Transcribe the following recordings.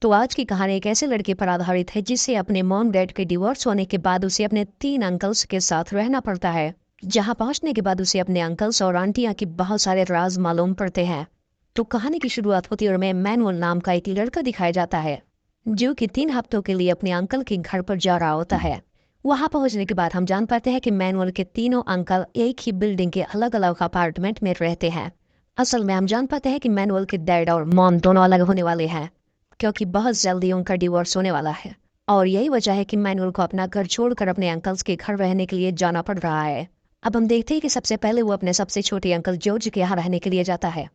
तो आज की कहानी एक ऐसे लड़के पर आधारित है जिसे अपने मॉम डैड के डिवोर्स होने के बाद उसे अपने 3 अंकल्स के साथ रहना पड़ता है। जहां पहुंचने के बाद उसे अपने अंकल्स और आंटियां की बहुत सारे राज मालूम पड़ते हैं। तो कहानी की शुरुआत होती है और में मैनुअल नाम का एक लड़का दिखाया जाता है जो कि 3 हफ्तों के लिए अपने अंकल के घर पर जा रहा होता है। वहां पहुंचने के बाद हम जान पाते हैं कि मैनुअल के तीनों अंकल एक ही बिल्डिंग के अलग अलग अपार्टमेंट में रहते हैं। असल में हम जान पाते हैं कि मैनुअल के डैड और मॉम दोनों अलग होने वाले हैं क्योंकि बहुत जल्दी उनका डिवोर्स होने वाला है। और यही वजह है कि मैनुअल को अपना घर छोड़कर अपने अंकल्स के घर रहने के लिए जाना पड़ रहा है। अब हम देखते हैं कि सबसे पहले वो अपने सबसे छोटे अंकल जॉर्ज के यहाँ रहने के लिए जाता है।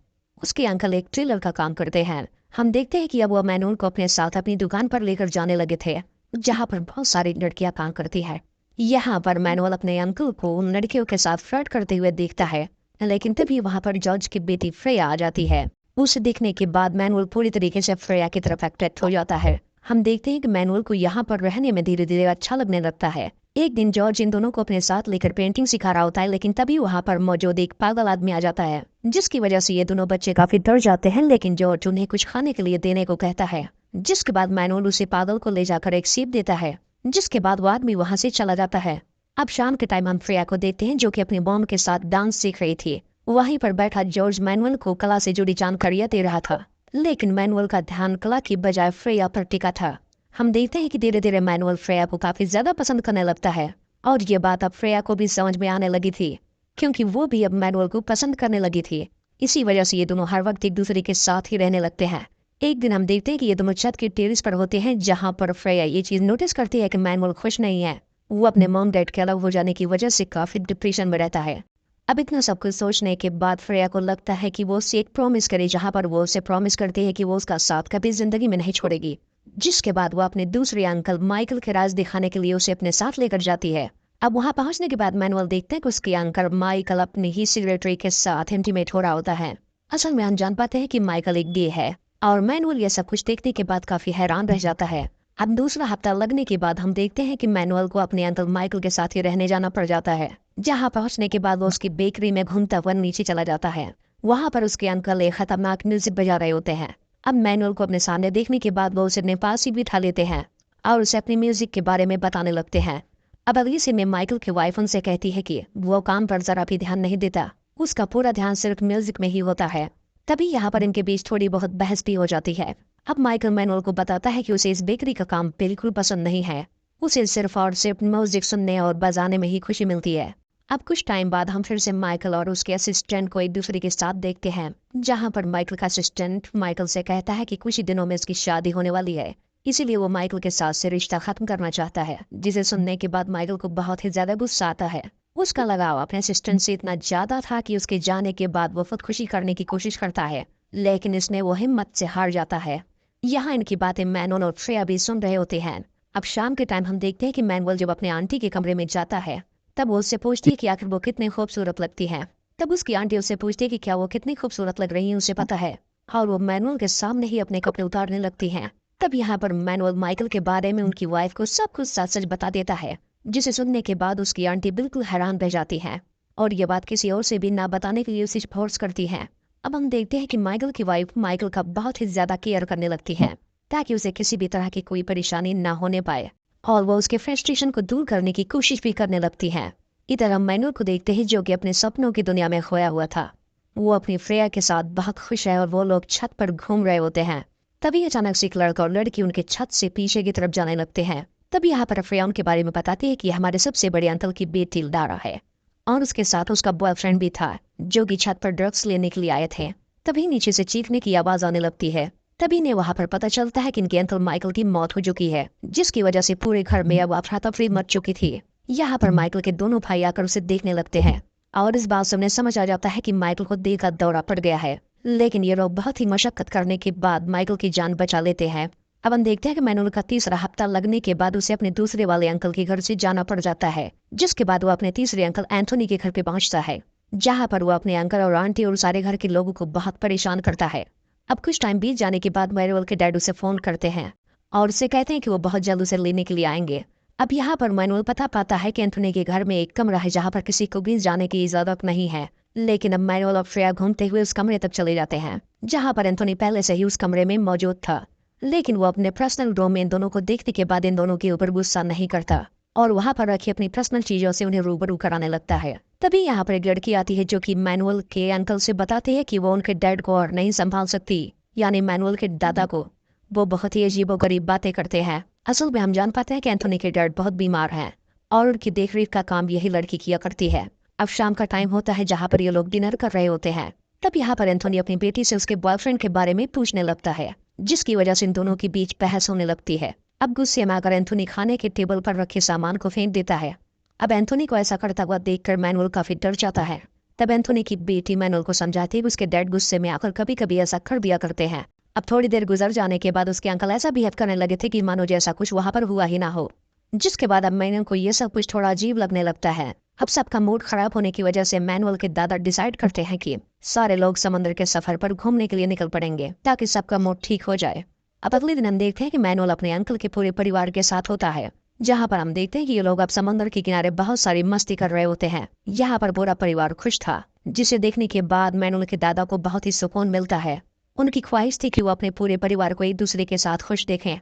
उसके अंकल एक ट्रेलर का काम करते हैं। हम देखते हैं कि अब वो मैनुअल को अपने साथ अपनी दुकान पर लेकर जाने लगे थे जहाँ पर बहुत सारी लड़कियां काम करती है। यहाँ पर मैनुअल अपने अंकल को उन लड़कियों के साथ फ्लर्ट करते हुए देखता है, लेकिन तभी वहाँ पर जॉर्ज की बेटी फ्रेया आ जाती है। उसे देखने के बाद मैनुअल पूरी तरीके से फ्रेया की तरफ अट्रैक्ट हो जाता है। हम देखते हैं कि मैनुअल को यहाँ पर रहने में धीरे धीरे अच्छा लगने लगता है। एक दिन जॉर्ज इन दोनों को अपने साथ लेकर पेंटिंग सिखा रहा होता है, लेकिन तभी वहाँ पर मौजूद एक पागल आदमी आ जाता है जिसकी वजह से ये दोनों बच्चे काफी डर जाते हैं। लेकिन जॉर्ज उन्हें कुछ खाने के लिए देने को कहता है, जिसके बाद मैनुअल उसे पागल को ले जाकर एक सेब देता है, जिसके बाद वो आदमी वहाँ से चला जाता है। अब शाम के टाइम हम फ्रेया को देखते हैं जो कि अपनी मॉम के साथ डांस सीख रही थी। वहीं पर बैठा जॉर्ज मैनुअल को कला से जुड़ी जानकारियां दे रहा था, लेकिन मैनुअल का ध्यान कला की बजाय फ्रेया पर टिका था। हम देखते हैं कि धीरे धीरे मैनुअल फ्रेया को काफी ज्यादा पसंद करने लगता है और ये बात अब फ्रेया को भी समझ में आने लगी थी क्योंकि वो भी अब मैनुअल को पसंद करने लगी थी। इसी वजह से ये दोनों हर वक्त एक दूसरे के साथ ही रहने लगते हैं। एक दिन हम देखते हैं कि ये दोनों छत के टेरेस पर होते हैं जहाँ पर फ्रेया ये चीज नोटिस करती है कि मैनुअल खुश नहीं है। वो अपने मॉम डैड के अलग हो जाने की वजह से काफी डिप्रेशन में रहता है। अब इतना सब कुछ सोचने के बाद फ्रेया को लगता है कि वो उसे एक प्रॉमिस करे जहाँ पर वो उसे प्रॉमिस करती है कि वो उसका साथ कभी जिंदगी में नहीं छोड़ेगी। जिसके बाद वो अपने दूसरे अंकल माइकल के राज दिखाने के लिए उसे अपने साथ लेकर जाती है। अब वहाँ पहुंचने के बाद मैनुअल देखते हैं कि उसके अंकल माइकल अपनी ही सेक्रेटरी के साथ इंटीमेट हो रहा होता है। असल में हम जान पाते हैं कि माइकल एक गे है और मैनुअल ये सब कुछ देखने के बाद काफी हैरान रह जाता है। अब दूसरा हफ्ता लगने के बाद हम देखते हैं कि मैनुअल को अपने अंकल माइकल के साथ ही रहने जाना पड़ जाता है। जहाँ पहुंचने के बाद वो उसकी बेकरी में घूमता हुआ नीचे चला जाता है। वहाँ पर उसके अंकल एक खतरनाक म्यूजिक बजा रहे होते हैं। अब मैनुअल को अपने सामने देखने के बाद वो उसे अपने पास ही बिठा लेते हैं और उसे अपनी म्यूजिक के बारे में बताने लगते हैं। अब अगली सीन में माइकल की वाइफ उनसे कहती है कि वो काम पर जरा भी ध्यान नहीं देता, उसका पूरा ध्यान सिर्फ म्यूजिक में ही होता है। तभी यहाँ पर इनके बीच थोड़ी बहुत बहस भी हो जाती है। अब माइकल मैनुअल को बताता है कि उसे इस बेकरी का काम बिल्कुल पसंद नहीं है, उसे सिर्फ और सिर्फ म्यूजिक सुनने और बजाने में ही खुशी मिलती है। अब कुछ टाइम बाद हम फिर से माइकल और उसके असिस्टेंट को एक दूसरे के साथ देखते हैं, जहाँ पर माइकल का असिस्टेंट माइकल से कहता है कि कुछ ही दिनों में उसकी शादी होने वाली है, इसीलिए वो माइकल के साथ से रिश्ता खत्म करना चाहता है। जिसे सुनने के बाद माइकल को बहुत ही ज्यादा गुस्सा आता है। उसका लगाव अपने असिस्टेंट से इतना ज्यादा था कि उसके जाने के बाद वो खुदकुशी करने की कोशिश करता है, लेकिन इसमें वो हिम्मत से हार जाता है। यहाँ इनकी बातें मैनुअल और फ्रेया भी सुन रहे होते हैं। अब शाम के टाइम हम देखते हैं कि मैनुअल जब अपने आंटी के कमरे में जाता है तब वो उससे पूछती है कि आखिर वो कितनी खूबसूरत लगती है। तब उसकी आंटी उससे पूछती है कि क्या वो कितनी खूबसूरत लग रही है उसे पता है, और वो मैनुअल के सामने ही अपने कपड़े उतारने लगती हैं। तब यहाँ पर मैनुअल माइकल के बारे में उनकी वाइफ को सब कुछ सच सच बता देता है, जिसे सुनने के बाद उसकी आंटी बिल्कुल हैरान रह जाती है और ये बात किसी और से भी ना बताने के लिए उसे फोर्स करती है। अब हम देखते हैं कि माइकल की वाइफ माइकल का बहुत ही ज्यादा केयर करने लगती है ताकि उसे किसी भी तरह की कोई परेशानी ना होने पाए, और वो उसके फ्रस्ट्रेशन को दूर करने की कोशिश भी करने लगती है। इधर हम मैनुअल को देखते हैं जो कि अपने सपनों की दुनिया में खोया हुआ था। वो अपनी फ्रेया के साथ बहुत खुश है और वो लोग छत पर घूम रहे होते हैं। तभी अचानक से एक लड़का और लड़की उनके छत से पीछे की तरफ जाने लगते हैं। तभी यहाँ पर फ्रेया उनके बारे में बताती है कि हमारे सबसे बड़े अंकल की बेटी लारा है और उसके साथ उसका बॉयफ्रेंड भी था जो कि छत पर ड्रग्स लेने के लिए आए थे। तभी नीचे से चीखने की आवाज आने लगती है। तभी ने वहाँ पर पता चलता है कि इनके अंकल माइकल की मौत हो चुकी है, जिसकी वजह से पूरे घर में अब अफरा तफरी मच चुकी थी। यहाँ पर माइकल के दोनों भाई आकर उसे देखने लगते हैं और इस बात से उन्हें समझ आ जाता है कि माइकल को दिल का दौरा पड़ गया है, लेकिन ये लोग बहुत ही मशक्कत करने के बाद माइकल की जान बचा लेते हैं। अब हम देखते हैं कि मैनुअल का तीसरा हफ्ता लगने के बाद उसे अपने दूसरे वाले अंकल के घर से जाना पड़ जाता है, जिसके बाद वो अपने तीसरे अंकल एंथोनी के घर पे पहुंचता है, जहाँ पर वो अपने अंकल और आंटी और सारे घर के लोगों को बहुत परेशान करता है। अब कुछ टाइम बीत जाने के बाद मैनुअल के डैड उसे फोन करते हैं और उसे कहते हैं कि वो बहुत जल्द उसे लेने के लिए आएंगे। अब यहाँ पर मैनुअल पता पाता है कि एंथोनी के घर में एक कमरा है जहाँ पर किसी को भी जाने की इजाजत नहीं है, लेकिन अब मैनुअल और फ्रेया घूमते हुए उस कमरे तक चले जाते हैं जहाँ पर एंथोनी पहले से ही उस कमरे में मौजूद था। लेकिन वो अपने पर्सनल रूम में इन दोनों को देखने के बाद इन दोनों के ऊपर गुस्सा नहीं करता और वहां पर रखी अपनी पर्सनल चीजों से उन्हें रूबरू कराने लगता है। तभी यहाँ पर एक लड़की आती है जो कि मैनुअल के अंकल से बताती है कि वो उनके डैड को और नहीं संभाल सकती, यानी मैनुअल के दादा को। वो बहुत ही अजीबोगरीब बातें करते हैं। असल में हम जान पाते हैं कि एंथोनी के डैड बहुत बीमार हैं और उनकी देखरेख का काम यही लड़की किया करती है। अब शाम का टाइम होता है जहाँ पर ये लोग डिनर कर रहे होते हैं। तब यहाँ पर एंथोनी अपनी बेटी से उसके बॉयफ्रेंड के बारे में पूछने लगता है, जिसकी वजह से इन दोनों के बीच बहस होने लगती है। अब गुस्से में आकर एंथोनी खाने के टेबल पर रखे सामान को फेंक देता है। अब एंथोनी को ऐसा करता हुआ देखकर मैनुअल काफी डर जाता है। तब एंथोनी की बेटी मैनुअल को समझाती है कि उसके डैड गुस्से में आकर कभी कभी ऐसा कर दिया करते हैं। अब थोड़ी देर गुजर जाने के बाद उसके अंकल ऐसा बिहेव करने लगे थे कि मानो जैसा कुछ वहां पर हुआ ही ना हो, जिसके बाद अब मैनुअल को ये सब कुछ थोड़ा अजीब लगने लगता है। अब सबका मूड खराब होने की वजह से मैनुअल के दादा डिसाइड करते हैं कि सारे लोग समंदर के सफर पर घूमने के लिए निकल पड़ेंगे ताकि सबका मूड ठीक हो जाए। अब अगले दिन हम देखते हैं कि मैनुअल अपने अंकल के पूरे परिवार के साथ होता है, जहाँ पर हम देखते हैं कि ये लोग अब समंदर के किनारे बहुत सारी मस्ती कर रहे होते हैं। यहाँ पर पूरा परिवार खुश था, जिसे देखने के बाद मैनुअल के दादा को बहुत ही सुकून मिलता है। उनकी ख्वाहिश थी कि वो अपने पूरे परिवार को एक दूसरे के साथ खुश देखें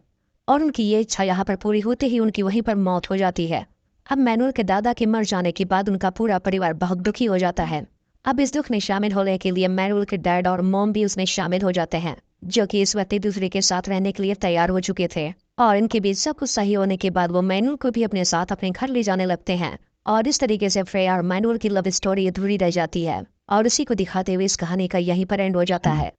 और उनकी ये इच्छा यहाँ पर पूरी होते ही उनकी वहीं पर मौत हो जाती है। अब मैनुअल के दादा के मर जाने के बाद उनका पूरा परिवार बहुत दुखी हो जाता है। अब इस दुख में शामिल होने के लिए मैनुअल के डैड और मॉम भी उसमें शामिल हो जाते हैं, जो कि इस वक्त एक दूसरे के साथ रहने के लिए तैयार हो चुके थे। और इनके बीच सब कुछ सही होने के बाद वो मैनुअल को भी अपने साथ अपने घर ले जाने लगते हैं। और इस तरीके से फ्रेया और मैनुअल की लव स्टोरी अधूरी रह जाती है और उसी को दिखाते हुए इस कहानी का यहीं पर एंड हो जाता है।